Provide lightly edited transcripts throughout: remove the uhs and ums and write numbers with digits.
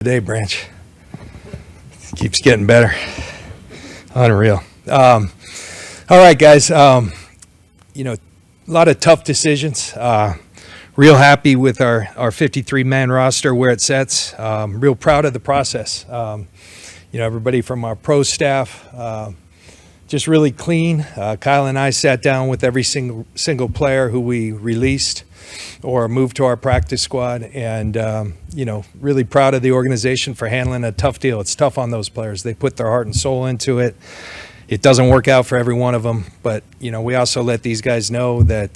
Today, Branch. Keeps getting better. Unreal. All right, guys. A lot of tough decisions. Real happy with our 53-man roster where it sets. Real proud of the process. Everybody from our pro staff, just really clean. Kyle and I sat down with every single player who we released or moved to our practice squad, and really proud of the organization for handling a tough deal. It's tough on those players. They put their heart and soul into it. It doesn't work out for every one of them, but we also let these guys know that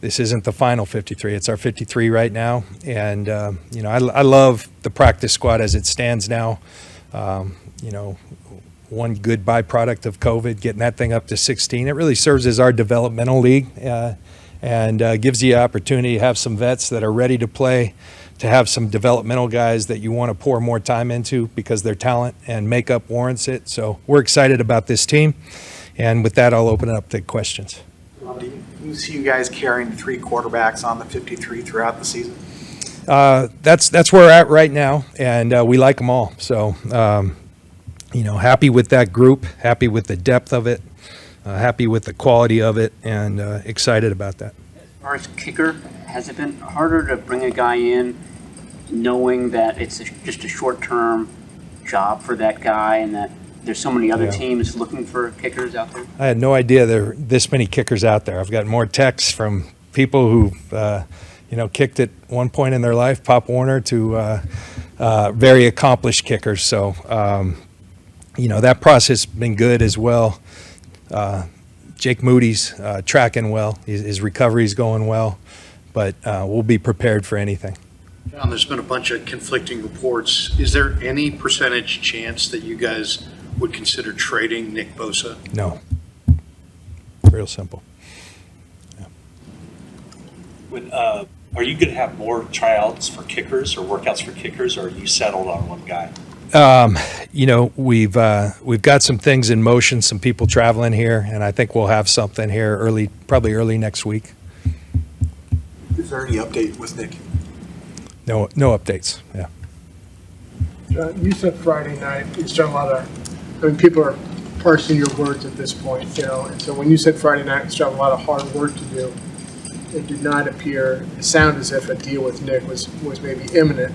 this isn't the final 53. It's our 53 right now, and I love the practice squad as it stands now. One good byproduct of COVID, getting that thing up to 16. It really serves as our developmental league. And gives you the opportunity to have some vets that are ready to play, to have some developmental guys that you want to pour more time into because their talent and makeup warrants it. So we're excited about this team. And with that, I'll open it up to questions. Do you see you guys carrying 3 quarterbacks on the 53 throughout the season? That's where we're at right now, and we like them all. So, happy with that group, happy with the depth of it. Happy with the quality of it, and excited about that. As far as kicker, has it been harder to bring a guy in knowing that it's just a short-term job for that guy and that there's so many other teams looking for kickers out there? I had no idea there were this many kickers out there. I've got more texts from people who've kicked at one point in their life, Pop Warner, to very accomplished kickers. So, that process has been good as well. Jake Moody's tracking well. His recovery's going well, but we'll be prepared for anything. John, there's been a bunch of conflicting reports. Is there any percentage chance that you guys would consider trading Nick Bosa? No. Real simple. Yeah. Are you going to have more tryouts for kickers or workouts for kickers, or are you settled on one guy? We've got some things in motion, some people traveling here, and I think we'll have something here probably early next week. Is there any update with Nick? No updates. Yeah. John, you said Friday night. It's done a lot of. People are parsing your words at this point, and so when you said Friday night, it's done a lot of hard work to do. It did not sound as if a deal with Nick was maybe imminent.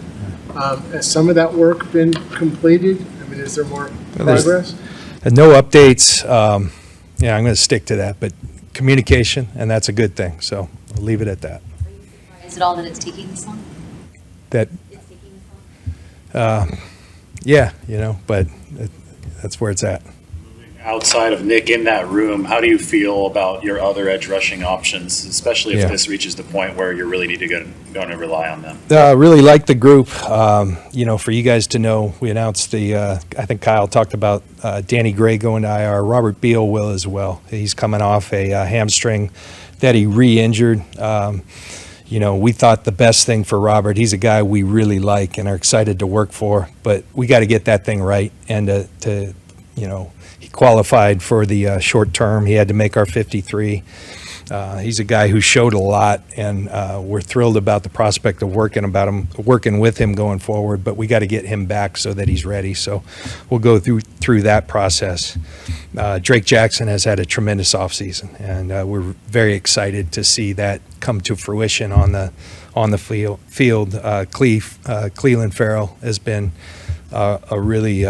Has some of that work been completed? Is there more progress? No updates. I'm going to stick to that, but communication, and that's a good thing. So I'll leave it at that. Are you surprised at all that it's taking this long? That it's taking this long? but that's where it's at. Outside of Nick in that room, how do you feel about your other edge rushing options, especially if this reaches the point where you really need to go and rely on them? Really like the group. For you guys to know, we announced I think Kyle talked about Danny Gray going to IR. Robert Beal will as well. He's coming off a hamstring that he re-injured. We thought the best thing for Robert, he's a guy we really like and are excited to work for, but we got to get that thing right. And he qualified for the short term. He had to make our 53. He's a guy who showed a lot, and we're thrilled about the prospect of working with him going forward, but we got to get him back so that he's ready. So we'll go through that process. Drake Jackson has had a tremendous offseason, and we're very excited to see that come to fruition on the field. Cleveland Farrell has been a really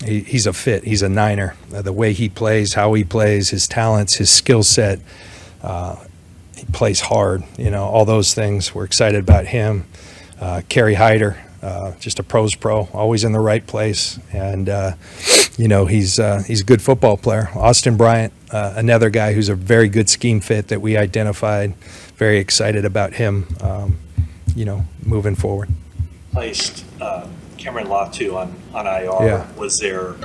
he's a fit. He's a Niner. The way he plays, how he plays, his talents, his skill set. He plays hard. All those things. We're excited about him. Kerry Hyder, just a pro's pro, always in the right place, and he's a good football player. Austin Bryant, another guy who's a very good scheme fit that we identified. Very excited about him. Moving forward. Placed Cameron Latu on IR. Yeah. Was there?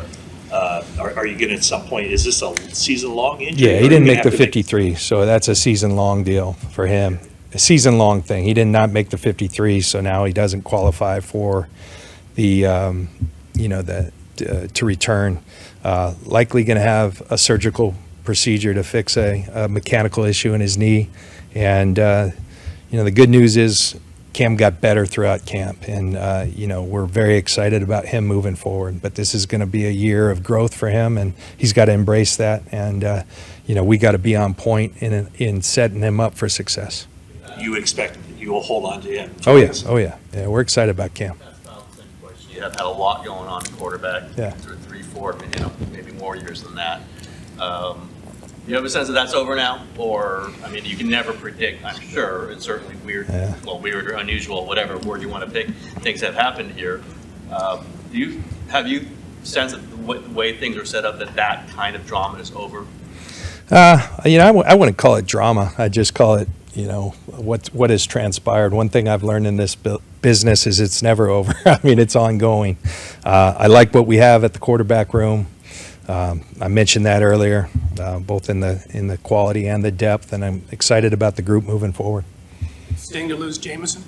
Are you going to at some point? Is this a season-long injury? Yeah, he didn't make the 53, so that's a season-long deal for him. A season-long thing. He did not make the 53, so now he doesn't qualify for the to return. Likely going to have a surgical procedure to fix a mechanical issue in his knee, and the good news is Cam got better throughout camp, and we're very excited about him moving forward. But this is going to be a year of growth for him, and he's got to embrace that. And we got to be on point in setting him up for success. You expect you will hold on to him? Oh yes, yeah. We're excited about Cam. You have had a lot going on at quarterback. Yeah. Through 3, 4, maybe more years than that. You have a sense that that's over now, or I mean, you can never predict. I'm sure it's certainly weird, weird or unusual, whatever word you want to pick. Things have happened here. Have you sensed that the way things are set up that kind of drama is over? I wouldn't call it drama. I just call it, what has transpired. One thing I've learned in this business is it's never over. I mean, it's ongoing. I like what we have at the quarterback room. I mentioned that earlier, both in the quality and the depth, and I'm excited about the group moving forward. Sting to lose Jameson?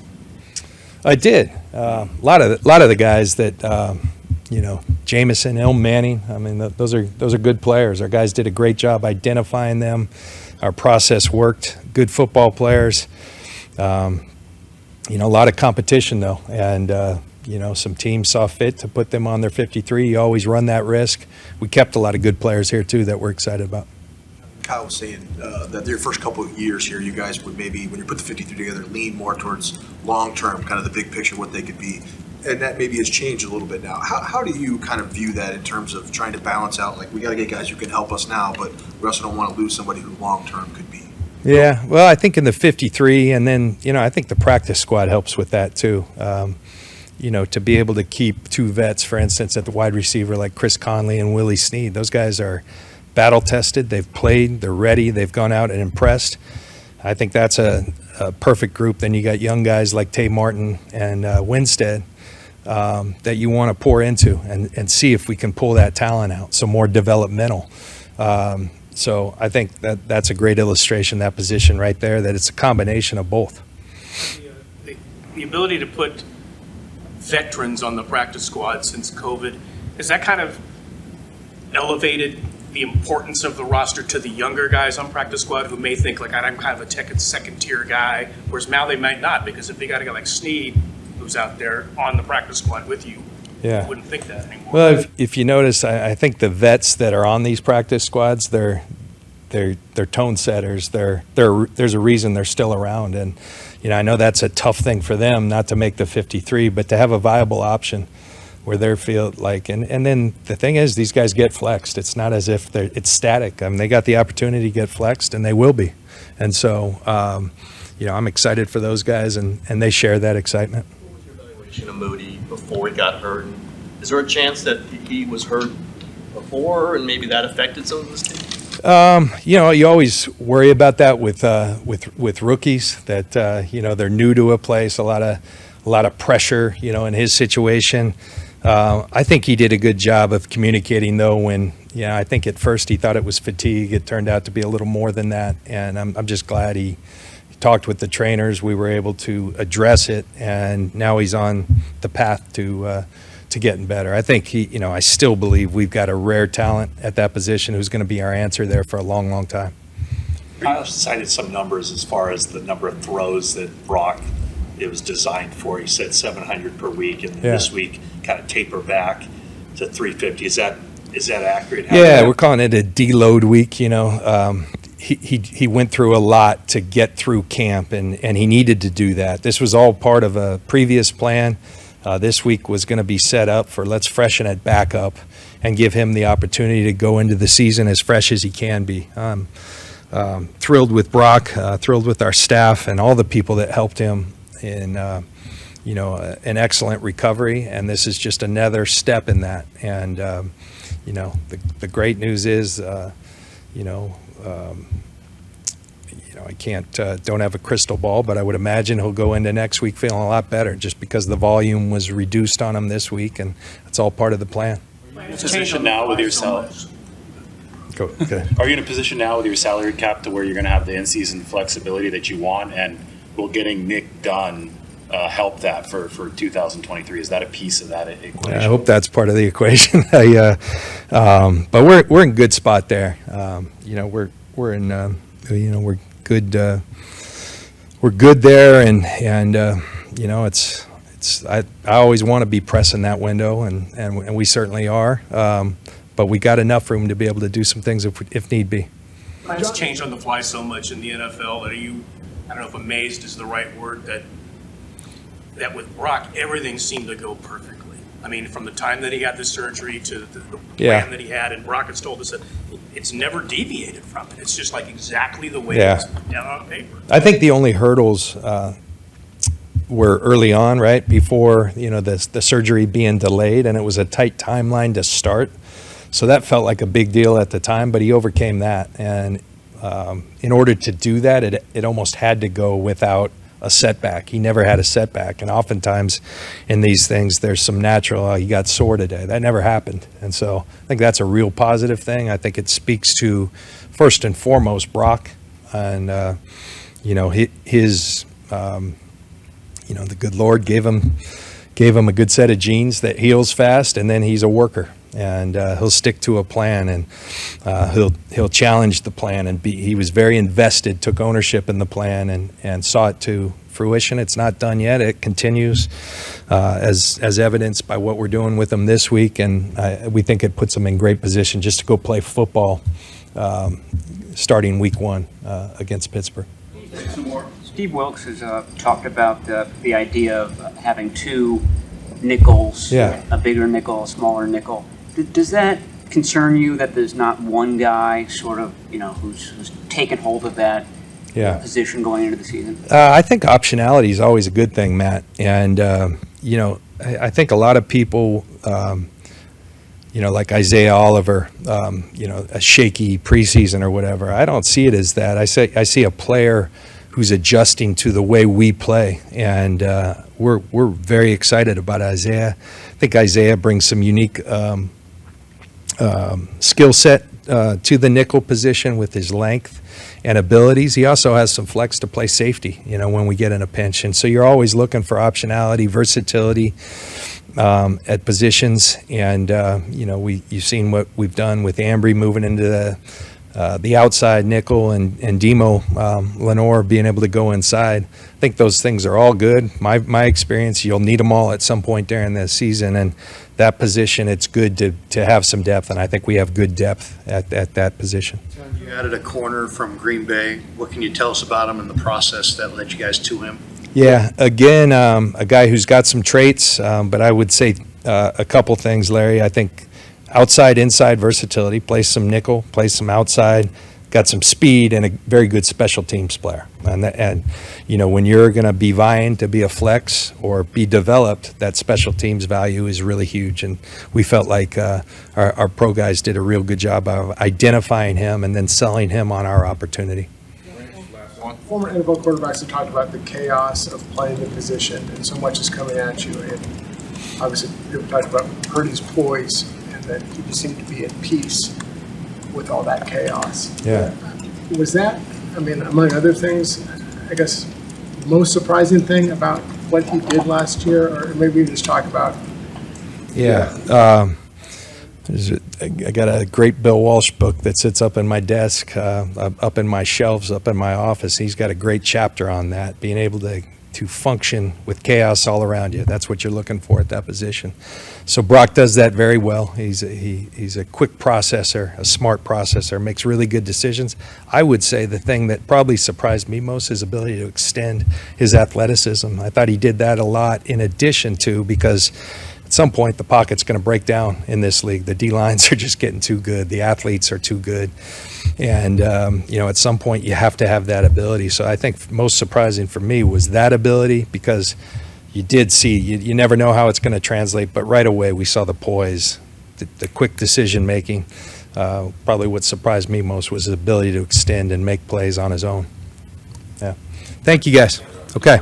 I did. A lot of the guys that Jameson, Elm Manning. I mean, those are good players. Our guys did a great job identifying them. Our process worked. Good football players. A lot of competition though, and some teams saw fit to put them on their 53. You always run that risk. We kept a lot of good players here too that we're excited about. Kyle was saying that your first couple of years here, you guys would maybe, when you put the 53 together, lean more towards long-term, kind of the big picture, what they could be. And that maybe has changed a little bit now. How do you kind of view that in terms of trying to balance out, like, we got to get guys who can help us now, but we also don't want to lose somebody who long-term could be? Yeah, well, I think in the 53, and then, I think the practice squad helps with that too. To be able to keep 2 vets, for instance, at the wide receiver like Chris Conley and Willie Snead, those guys are battle-tested. They've played, they're ready, they've gone out and impressed. I think that's a perfect group. Then you got young guys like Tay Martin and Winstead that you want to pour into and see if we can pull that talent out, so more developmental. So I think that's a great illustration, that position right there, that it's a combination of both. The ability to put veterans on the practice squad since COVID, has that kind of elevated the importance of the roster to the younger guys on practice squad who may think, like, I'm kind of a second-tier guy, whereas now they might not, because if they got a guy like Snead who's out there on the practice squad with you, you wouldn't think that anymore. Well, if you notice, I think the vets that are on these practice squads, they're tone setters. There's a reason they're still around, and I know that's a tough thing for them not to make the 53, but to have a viable option where they feel like, and then the thing is, these guys get flexed. It's not as if it's static. I mean, they got the opportunity to get flexed, and they will be. And so, I'm excited for those guys, and they share that excitement. What was your evaluation of Moody before he got hurt? And is there a chance that he was hurt before, and maybe that affected some of his team? You always worry about that with rookies, that they're new to a place, a lot of pressure, in his situation. I think he did a good job of communicating, though, when I think at first he thought it was fatigue. It turned out to be a little more than that, and I'm just glad he talked with the trainers. We were able to address it, and now he's on the path to getting better. I think I still believe we've got a rare talent at that position who's going to be our answer there for a long, long time. Kyle cited some numbers as far as the number of throws that Brock it was designed for. He said 700 per week, and this week kind of taper back to 350. Is that accurate? We're calling it a deload week. He went through a lot to get through camp, and he needed to do that. This was all part of a previous plan. This week was going to be set up for let's freshen it back up and give him the opportunity to go into the season as fresh as he can be. Thrilled with Brock, thrilled with our staff and all the people that helped him in an excellent recovery, and this is just another step in that. And the great news is I don't have a crystal ball, but I would imagine he'll go into next week feeling a lot better, just because the volume was reduced on him this week, and it's all part of the plan. Are you in a position now with your salary? Are you in a position now with your salary cap to where you're going to have the in-season flexibility that you want, and will getting Nick done help that for 2023? Is that a piece of that equation? I hope that's part of the equation. But we're in good spot there. We're in we're good there, and you know, I always want to be pressing that window, and we certainly are. But we got enough room to be able to do some things if need be. Plans change on the fly so much in the NFL. Are you, I don't know if amazed is the right word, that with Brock, everything seemed to go perfectly? I mean, from the time that he had the surgery to the plan that he had, and Brock has told us that it's never deviated from it. It's just like exactly the way it's down on paper. I think the only hurdles were early on, right, before, you know, the surgery being delayed, and it was a tight timeline to start. So that felt like a big deal at the time, but he overcame that. And in order to do that, it almost had to go without a setback. He never had a setback. And oftentimes in these things, there's some natural, he got sore today. That never happened. And so I think that's a real positive thing. I think it speaks to, first and foremost, Brock and, you know, his you know, the good Lord gave him a good set of genes that heals fast, and then he's a worker. And he'll stick to a plan, and he'll challenge the plan. And he was very invested, took ownership in the plan, and saw it to fruition. It's not done yet. It continues, as evidenced by what we're doing with him this week. And we think it puts him in great position just to go play football starting week 1 against Pittsburgh. Steve Wilkes has talked about the idea of having 2 nickels, a bigger nickel, a smaller nickel. Does that concern you that there's not one guy sort of, you know, who's taken hold of that position going into the season? I think optionality is always a good thing, Matt. And, you know, I think a lot of people, you know, like Isaiah Oliver, you know, a shaky preseason or whatever. I don't see it as that. I see a player who's adjusting to the way we play. And we're very excited about Isaiah. I think Isaiah brings some unique skill set to the nickel position with his length and abilities. He also has some flex to play safety, you know, when we get in a pinch. And so you're always looking for optionality, versatility at positions. And, you know, you've seen what we've done with Ambry moving into the outside nickel, and Demo Lenore being able to go inside. I think those things are all good. My experience, you'll need them all at some point during the season, and that position, it's good to have some depth, and I think we have good depth at that position. You added a corner from Green Bay. What can you tell us about him and the process that led you guys to him? Yeah, again, a guy who's got some traits, but I would say a couple things, Larry. I think outside, inside versatility, plays some nickel, plays some outside, got some speed, and a very good special teams player. And you know, when you're going to be vying to be a flex or be developed, that special teams value is really huge. And we felt like our pro guys did a real good job of identifying him and then selling him on our opportunity. Former NFL quarterbacks have talked about the chaos of playing the position, and so much is coming at you. And obviously, people talked about Purdy's poise, and that he just seemed to be at peace with all that chaos. Yeah. Was that, I mean, among other things, I guess, the most surprising thing about what he did last year? Or maybe we just talk about. Yeah. I got a great Bill Walsh book that sits up in my desk, up in my shelves, up in my office. He's got a great chapter on that, being able to function with chaos all around you. That's what you're looking for at that position. So Brock does that very well. He's a quick processor, a smart processor, makes really good decisions. I would say the thing that probably surprised me most is his ability to extend his athleticism. I thought he did that a lot, in addition to, because at some point the pocket's going to break down in this league. The D-lines are just getting too good. The athletes are too good. And, you know, at some point you have to have that ability. So I think most surprising for me was that ability, because you did see, you never know how it's going to translate, but right away we saw the poise, the quick decision making. Probably what surprised me most was his ability to extend and make plays on his own. Yeah. Thank you, guys. Okay.